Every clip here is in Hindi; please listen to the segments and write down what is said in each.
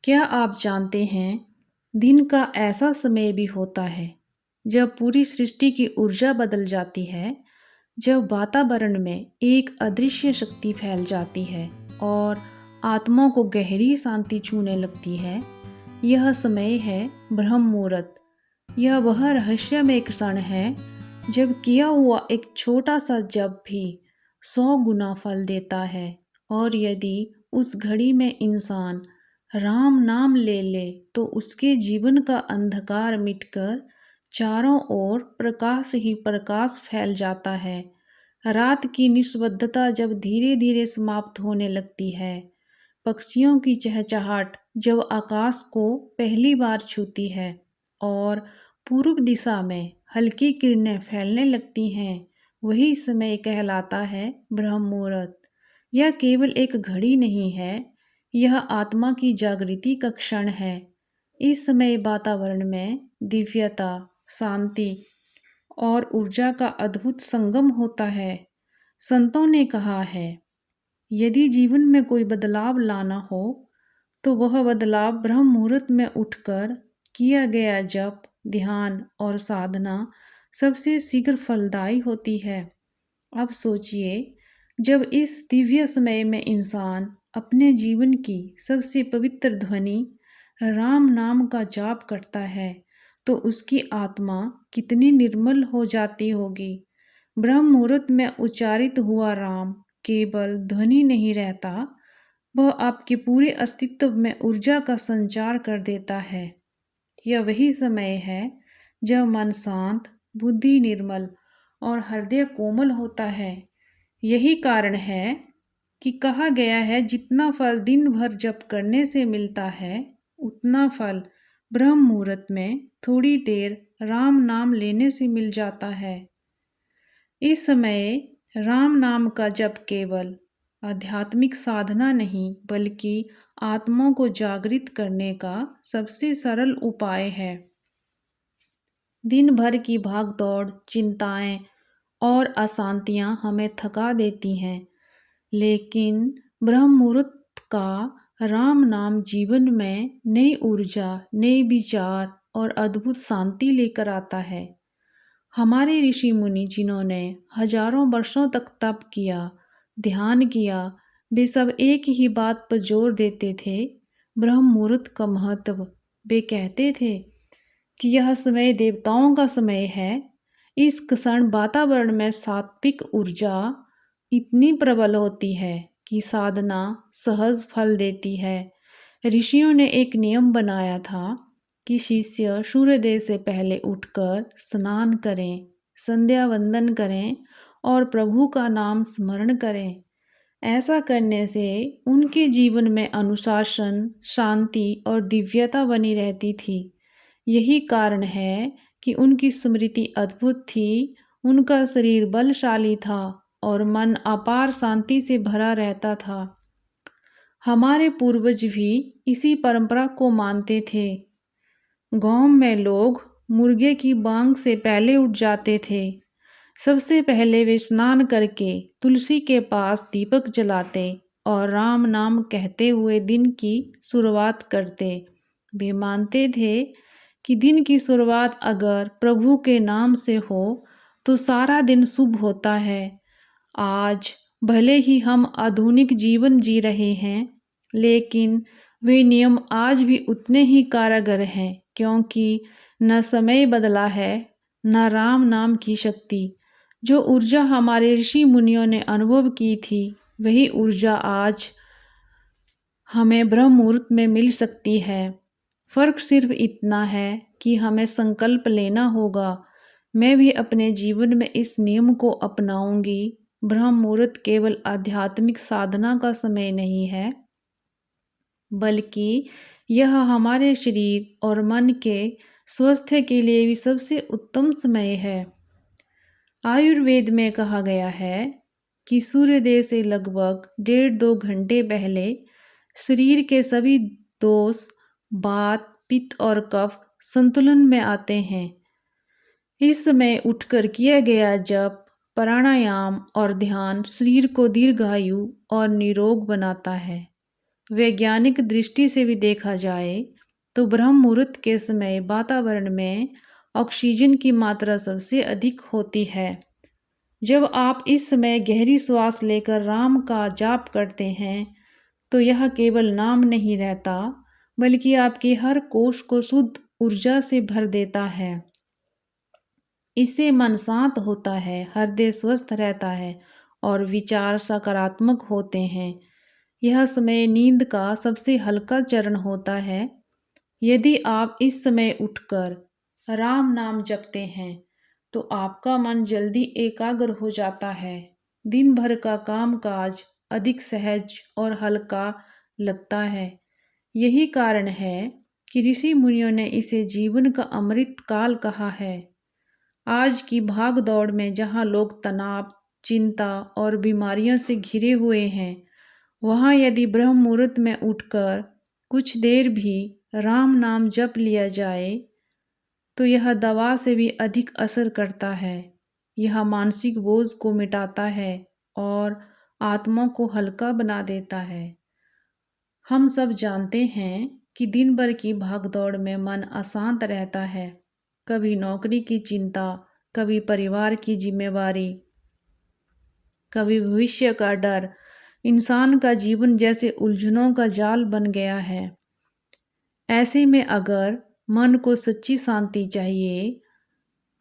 क्या आप जानते हैं, दिन का ऐसा समय भी होता है जब पूरी सृष्टि की ऊर्जा बदल जाती है, जब वातावरण में एक अदृश्य शक्ति फैल जाती है और आत्मा को गहरी शांति छूने लगती है। यह समय है ब्रह्म मुहूर्त। यह वह रहस्यमय क्षण है जब किया हुआ एक छोटा सा जप भी 100 गुना फल देता है। और यदि उस घड़ी में इंसान राम नाम ले ले तो उसके जीवन का अंधकार मिटकर चारों ओर प्रकाश ही प्रकाश फैल जाता है। रात की निस्तब्धता जब धीरे धीरे समाप्त होने लगती है, पक्षियों की चहचहाट जब आकाश को पहली बार छूती है और पूर्व दिशा में हल्की किरणें फैलने लगती हैं, वही समय कहलाता है ब्रह्म मुहूर्त। यह केवल एक घड़ी नहीं है, यह आत्मा की जागृति का क्षण है। इस समय वातावरण में दिव्यता, शांति और ऊर्जा का अद्भुत संगम होता है। संतों ने कहा है, यदि जीवन में कोई बदलाव लाना हो तो वह बदलाव ब्रह्म मुहूर्त में उठकर किया गया जप, ध्यान और साधना सबसे शीघ्र फलदायी होती है। अब सोचिए, जब इस दिव्य समय में इंसान अपने जीवन की सबसे पवित्र ध्वनि राम नाम का जाप करता है तो उसकी आत्मा कितनी निर्मल हो जाती होगी। ब्रह्म मुहूर्त में उच्चारित हुआ राम केवल ध्वनि नहीं रहता, वह आपके पूरे अस्तित्व में ऊर्जा का संचार कर देता है। यह वही समय है जब मन शांत, बुद्धि निर्मल और हृदय कोमल होता है। यही कारण है कि कहा गया है, जितना फल दिन भर जप करने से मिलता है, उतना फल ब्रह्म मुहूर्त में थोड़ी देर राम नाम लेने से मिल जाता है। इस समय राम नाम का जप केवल आध्यात्मिक साधना नहीं बल्कि आत्मा को जागृत करने का सबसे सरल उपाय है। दिन भर की भागदौड़, चिंताएं और अशांतियां हमें थका देती हैं, लेकिन ब्रह्म मुहूर्त का राम नाम जीवन में नई ऊर्जा, नए विचार और अद्भुत शांति लेकर आता है। हमारे ऋषि मुनि जिन्होंने हजारों वर्षों तक तप किया, ध्यान किया, वे सब एक ही बात पर जोर देते थे, ब्रह्म मुहूर्त का महत्व। वे कहते थे कि यह समय देवताओं का समय है। इस क्षण वातावरण में सात्विक ऊर्जा इतनी प्रबल होती है कि साधना सहज फल देती है। ऋषियों ने एक नियम बनाया था कि शिष्य सूर्योदय से पहले उठकर स्नान करें, संध्या वंदन करें और प्रभु का नाम स्मरण करें। ऐसा करने से उनके जीवन में अनुशासन, शांति और दिव्यता बनी रहती थी। यही कारण है कि उनकी स्मृति अद्भुत थी, उनका शरीर बलशाली था और मन अपार शांति से भरा रहता था। हमारे पूर्वज भी इसी परंपरा को मानते थे। गांव में लोग मुर्गे की बांग से पहले उठ जाते थे। सबसे पहले वे स्नान करके तुलसी के पास दीपक जलाते और राम नाम कहते हुए दिन की शुरुआत करते। वे मानते थे कि दिन की शुरुआत अगर प्रभु के नाम से हो तो सारा दिन शुभ होता है। आज भले ही हम आधुनिक जीवन जी रहे हैं, लेकिन वे नियम आज भी उतने ही कारगर हैं, क्योंकि न समय बदला है, न राम नाम की शक्ति। जो ऊर्जा हमारे ऋषि मुनियों ने अनुभव की थी, वही ऊर्जा आज हमें ब्रह्म मुहूर्त में मिल सकती है। फर्क सिर्फ इतना है कि हमें संकल्प लेना होगा। मैं भी अपने जीवन में इस नियम को अपनाऊंगी। ब्रह्म मुहूर्त केवल आध्यात्मिक साधना का समय नहीं है, बल्कि यह हमारे शरीर और मन के स्वास्थ्य के लिए भी सबसे उत्तम समय है। आयुर्वेद में कहा गया है कि सूर्योदय से लगभग 1.5-2 घंटे पहले शरीर के सभी दोष, वात, पित्त और कफ संतुलन में आते हैं। इस समय उठकर किया गया जप, प्राणायाम और ध्यान शरीर को दीर्घायु और निरोग बनाता है। वैज्ञानिक दृष्टि से भी देखा जाए तो ब्रह्म मुहूर्त के समय वातावरण में ऑक्सीजन की मात्रा सबसे अधिक होती है। जब आप इस समय गहरी श्वास लेकर राम का जाप करते हैं तो यह केवल नाम नहीं रहता, बल्कि आपके हर कोश को शुद्ध ऊर्जा से भर देता है। इससे मन शांत होता है, हृदय स्वस्थ रहता है और विचार सकारात्मक होते हैं। यह समय नींद का सबसे हल्का चरण होता है। यदि आप इस समय उठकर राम नाम जपते हैं तो आपका मन जल्दी एकाग्र हो जाता है। दिन भर का कामकाज अधिक सहज और हल्का लगता है। यही कारण है कि ऋषि मुनियों ने इसे जीवन का अमृत काल कहा है। आज की भाग दौड़ में जहाँ लोग तनाव, चिंता और बीमारियों से घिरे हुए हैं, वहाँ यदि ब्रह्म मुहूर्त में उठकर कुछ देर भी राम नाम जप लिया जाए तो यह दवा से भी अधिक असर करता है। यह मानसिक बोझ को मिटाता है और आत्मा को हल्का बना देता है। हम सब जानते हैं कि दिन भर की भागदौड़ में मन अशांत रहता है। कभी नौकरी की चिंता, कभी परिवार की जिम्मेवारी, कभी भविष्य का डर। इंसान का जीवन जैसे उलझनों का जाल बन गया है। ऐसे में अगर मन को सच्ची शांति चाहिए,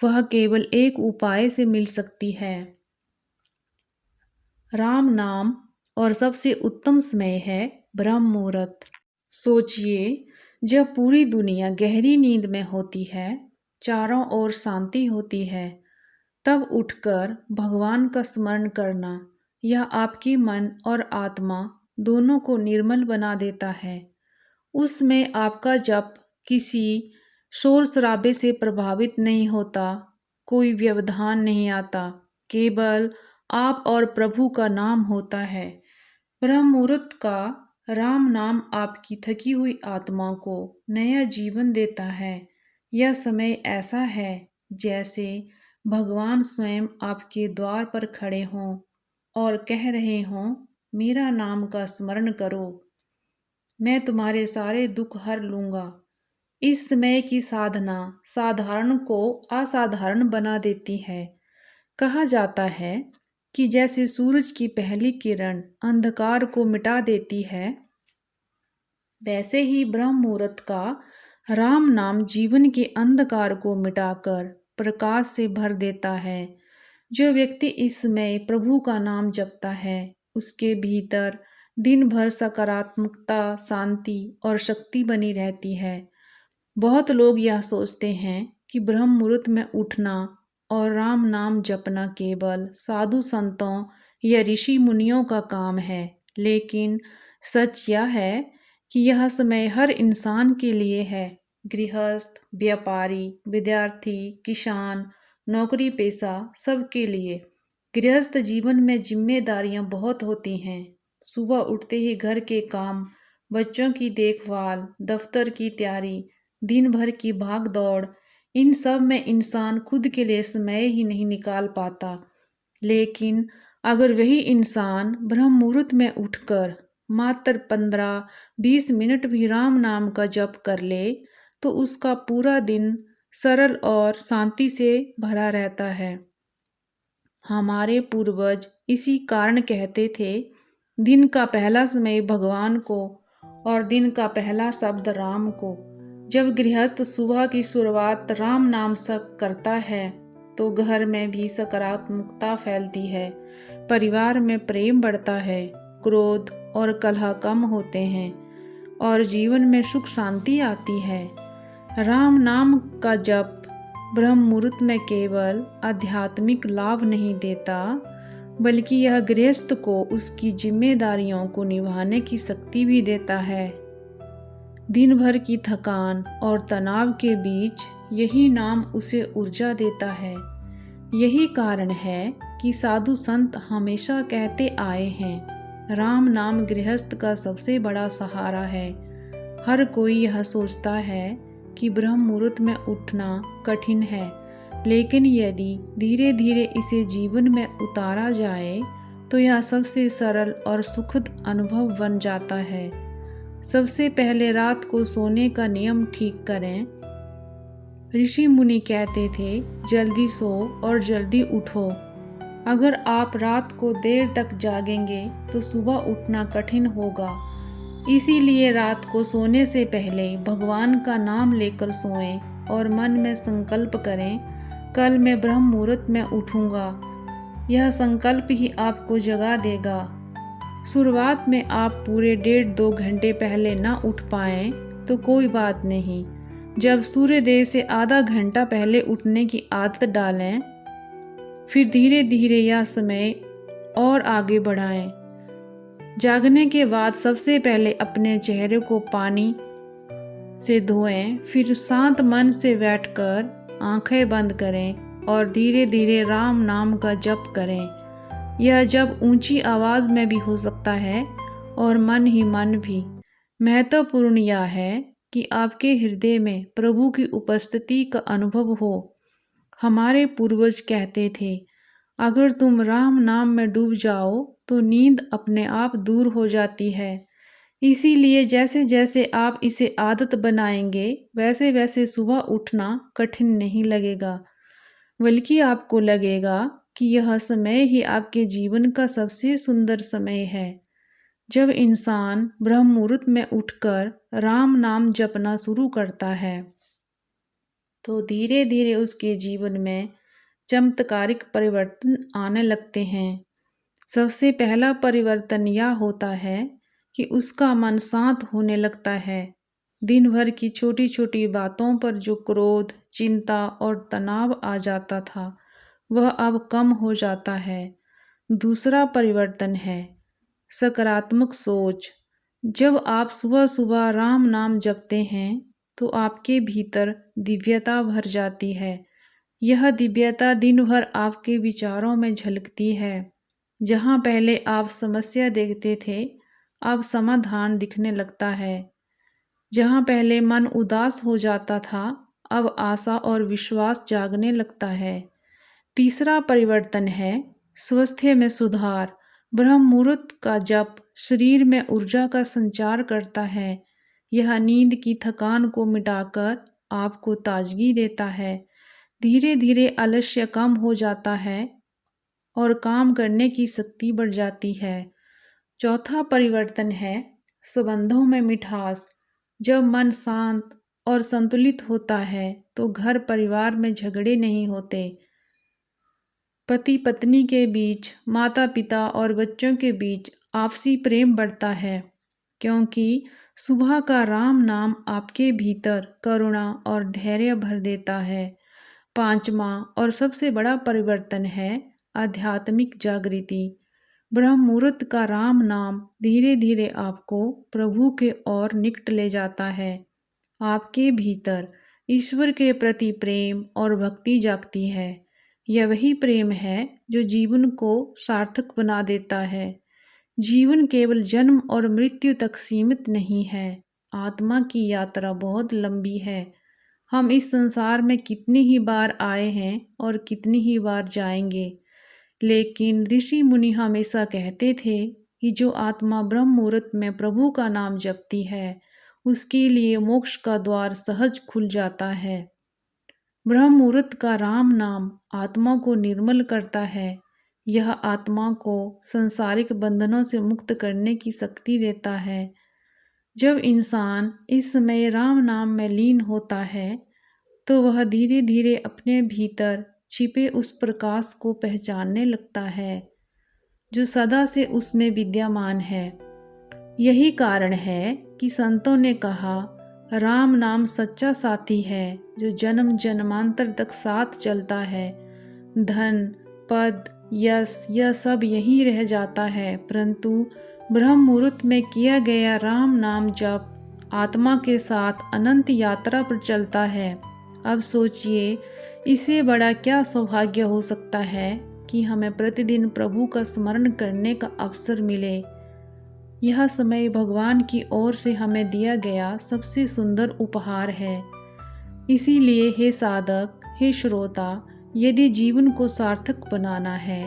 वह केवल एक उपाय से मिल सकती है, राम नाम। और सबसे उत्तम समय है ब्रह्म मुहूर्त। सोचिए, जब पूरी दुनिया गहरी नींद में होती है, चारों ओर शांति होती है, तब उठकर भगवान का स्मरण करना, यह आपकी मन और आत्मा दोनों को निर्मल बना देता है। उसमें आपका जप किसी शोर शराबे से प्रभावित नहीं होता, कोई व्यवधान नहीं आता, केवल आप और प्रभु का नाम होता है। ब्रह्म मुहूर्त का राम नाम आपकी थकी हुई आत्मा को नया जीवन देता है। यह समय ऐसा है जैसे भगवान स्वयं आपके द्वार पर खड़े हों और कह रहे हों, मेरा नाम का स्मरण करो, मैं तुम्हारे सारे दुख हर लूँगा। इस समय की साधना साधारण को असाधारण बना देती है। कहा जाता है कि जैसे सूरज की पहली किरण अंधकार को मिटा देती है, वैसे ही ब्रह्म मुहूर्त का राम नाम जीवन के अंधकार को मिटाकर प्रकाश से भर देता है। जो व्यक्ति इस समय प्रभु का नाम जपता है, उसके भीतर दिन भर सकारात्मकता, शांति और शक्ति बनी रहती है। बहुत लोग यह सोचते हैं कि ब्रह्म मुहूर्त में उठना और राम नाम जपना केवल साधु संतों या ऋषि मुनियों का काम है, लेकिन सच यह है कि यह समय हर इंसान के लिए है। गृहस्थ, व्यापारी, विद्यार्थी, किसान, नौकरी पेशा, सबके लिए। गृहस्थ जीवन में जिम्मेदारियां बहुत होती हैं। सुबह उठते ही घर के काम, बच्चों की देखभाल, दफ्तर की तैयारी, दिन भर की भाग दौड़, इन सब में इंसान खुद के लिए समय ही नहीं निकाल पाता। लेकिन अगर वही इंसान ब्रह्म मुहूर्त में उठकर मात्र 15-20 मिनट भी राम नाम का जप कर ले तो उसका पूरा दिन सरल और शांति से भरा रहता है। हमारे पूर्वज इसी कारण कहते थे, दिन का पहला समय भगवान को और दिन का पहला शब्द राम को। जब गृहस्थ सुबह की शुरुआत राम नाम से करता है तो घर में भी सकारात्मकता फैलती है, परिवार में प्रेम बढ़ता है, क्रोध और कलह कम होते हैं और जीवन में सुख शांति आती है। राम नाम का जप ब्रह्म मुहूर्त में केवल आध्यात्मिक लाभ नहीं देता, बल्कि यह गृहस्थ को उसकी जिम्मेदारियों को निभाने की शक्ति भी देता है। दिन भर की थकान और तनाव के बीच यही नाम उसे ऊर्जा देता है। यही कारण है कि साधु संत हमेशा कहते आए हैं, राम नाम गृहस्थ का सबसे बड़ा सहारा है। हर कोई यह सोचता है कि ब्रह्म मुहूर्त में उठना कठिन है, लेकिन यदि धीरे धीरे इसे जीवन में उतारा जाए तो यह सबसे सरल और सुखद अनुभव बन जाता है। सबसे पहले रात को सोने का नियम ठीक करें। ऋषि मुनि कहते थे, जल्दी सो और जल्दी उठो। अगर आप रात को देर तक जागेंगे तो सुबह उठना कठिन होगा। इसीलिए रात को सोने से पहले भगवान का नाम लेकर सोएं और मन में संकल्प करें, कल मैं ब्रह्म मुहूर्त में उठूंगा। यह संकल्प ही आपको जगा देगा। शुरुआत में आप पूरे 1.5-2 घंटे पहले ना उठ पाएं तो कोई बात नहीं। जब सूर्योदय से आधा घंटा पहले उठने की आदत डालें, फिर धीरे धीरे यह समय और आगे बढ़ाएं। जागने के बाद सबसे पहले अपने चेहरे को पानी से धोएं, फिर शांत मन से बैठकर आंखें बंद करें और धीरे धीरे राम नाम का जप करें। यह जप ऊंची आवाज़ में भी हो सकता है और मन ही मन भी। महत्वपूर्ण यह है कि आपके हृदय में प्रभु की उपस्थिति का अनुभव हो। हमारे पूर्वज कहते थे, अगर तुम राम नाम में डूब जाओ तो नींद अपने आप दूर हो जाती है। इसीलिए जैसे जैसे आप इसे आदत बनाएंगे, वैसे वैसे सुबह उठना कठिन नहीं लगेगा, बल्कि आपको लगेगा कि यह समय ही आपके जीवन का सबसे सुंदर समय है। जब इंसान ब्रह्म मुहूर्त में उठकर राम नाम जपना शुरू करता है तो धीरे धीरे उसके जीवन में चमत्कारिक परिवर्तन आने लगते हैं। सबसे पहला परिवर्तन यह होता है कि उसका मन शांत होने लगता है। दिन भर की छोटी छोटी बातों पर जो क्रोध, चिंता और तनाव आ जाता था, वह अब कम हो जाता है। दूसरा परिवर्तन है सकारात्मक सोच। जब आप सुबह सुबह राम नाम जपते हैं तो आपके भीतर दिव्यता भर जाती है। यह दिव्यता दिन भर आपके विचारों में झलकती है। जहाँ पहले आप समस्या देखते थे, अब समाधान दिखने लगता है। जहाँ पहले मन उदास हो जाता था, अब आशा और विश्वास जागने लगता है। तीसरा परिवर्तन है स्वास्थ्य में सुधार। ब्रह्म मुहूर्त का जप शरीर में ऊर्जा का संचार करता है। यह नींद की थकान को मिटाकर आपको ताजगी देता है। धीरे धीरे आलस्य कम हो जाता है और काम करने की शक्ति बढ़ जाती है। चौथा परिवर्तन है संबंधों में मिठास। जब मन शांत और संतुलित होता है तो घर परिवार में झगड़े नहीं होते। पति पत्नी के बीच, माता पिता और बच्चों के बीच आपसी प्रेम बढ़ता है, क्योंकि सुबह का राम नाम आपके भीतर करुणा और धैर्य भर देता है। पांचवा और सबसे बड़ा परिवर्तन है आध्यात्मिक जागृति। ब्रह्म मुहूर्त का राम नाम धीरे धीरे आपको प्रभु के ओर निकट ले जाता है। आपके भीतर ईश्वर के प्रति प्रेम और भक्ति जागती है। यह वही प्रेम है जो जीवन को सार्थक बना देता है। जीवन केवल जन्म और मृत्यु तक सीमित नहीं है। आत्मा की यात्रा बहुत लंबी है। हम इस संसार में कितनी ही बार आए हैं और कितनी ही बार जाएंगे, लेकिन ऋषि मुनि हमेशा कहते थे कि जो आत्मा ब्रह्म मुहूर्त में प्रभु का नाम जपती है, उसके लिए मोक्ष का द्वार सहज खुल जाता है। ब्रह्म मुहूर्त का राम नाम आत्मा को निर्मल करता है। यह आत्मा को संसारिक बंधनों से मुक्त करने की शक्ति देता है। जब इंसान इस समय राम नाम में लीन होता है तो वह धीरे धीरे अपने भीतर छिपे उस प्रकाश को पहचानने लगता है जो सदा से उसमें विद्यमान है। यही कारण है कि संतों ने कहा, राम नाम सच्चा साथी है जो जन्म जन्मांतर तक साथ चलता है। धन, पद, यश यह सब यहीं रह जाता है, परंतु ब्रह्म मुहूर्त में किया गया राम नाम जप आत्मा के साथ अनंत यात्रा पर चलता है। अब सोचिए, इससे बड़ा क्या सौभाग्य हो सकता है कि हमें प्रतिदिन प्रभु का स्मरण करने का अवसर मिले। यह समय भगवान की ओर से हमें दिया गया सबसे सुंदर उपहार है। इसीलिए हे साधक, हे श्रोता, यदि जीवन को सार्थक बनाना है,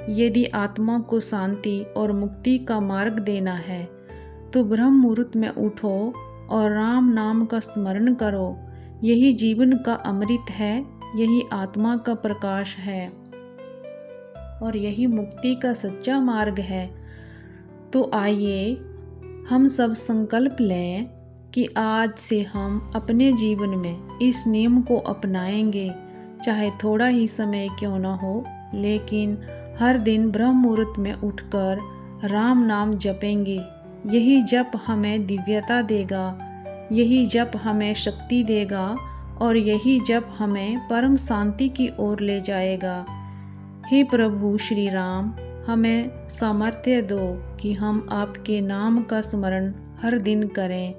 यदि आत्मा को शांति और मुक्ति का मार्ग देना है, तो ब्रह्म मुहूर्त में उठो और राम नाम का स्मरण करो। यही जीवन का अमृत है, यही आत्मा का प्रकाश है और यही मुक्ति का सच्चा मार्ग है। तो आइए हम सब संकल्प लें कि आज से हम अपने जीवन में इस नियम को अपनाएंगे, चाहे थोड़ा ही समय क्यों न हो, लेकिन हर दिन ब्रह्म मुहूर्त में उठकर राम नाम जपेंगे। यही जप हमें दिव्यता देगा, यही जप हमें शक्ति देगा और यही जप हमें परम शांति की ओर ले जाएगा। हे प्रभु श्री राम, हमें सामर्थ्य दो कि हम आपके नाम का स्मरण हर दिन करें,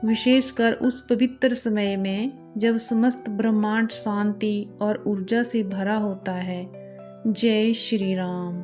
विशेषकर उस पवित्र समय में जब समस्त ब्रह्मांड शांति और ऊर्जा से भरा होता है। जय श्री राम।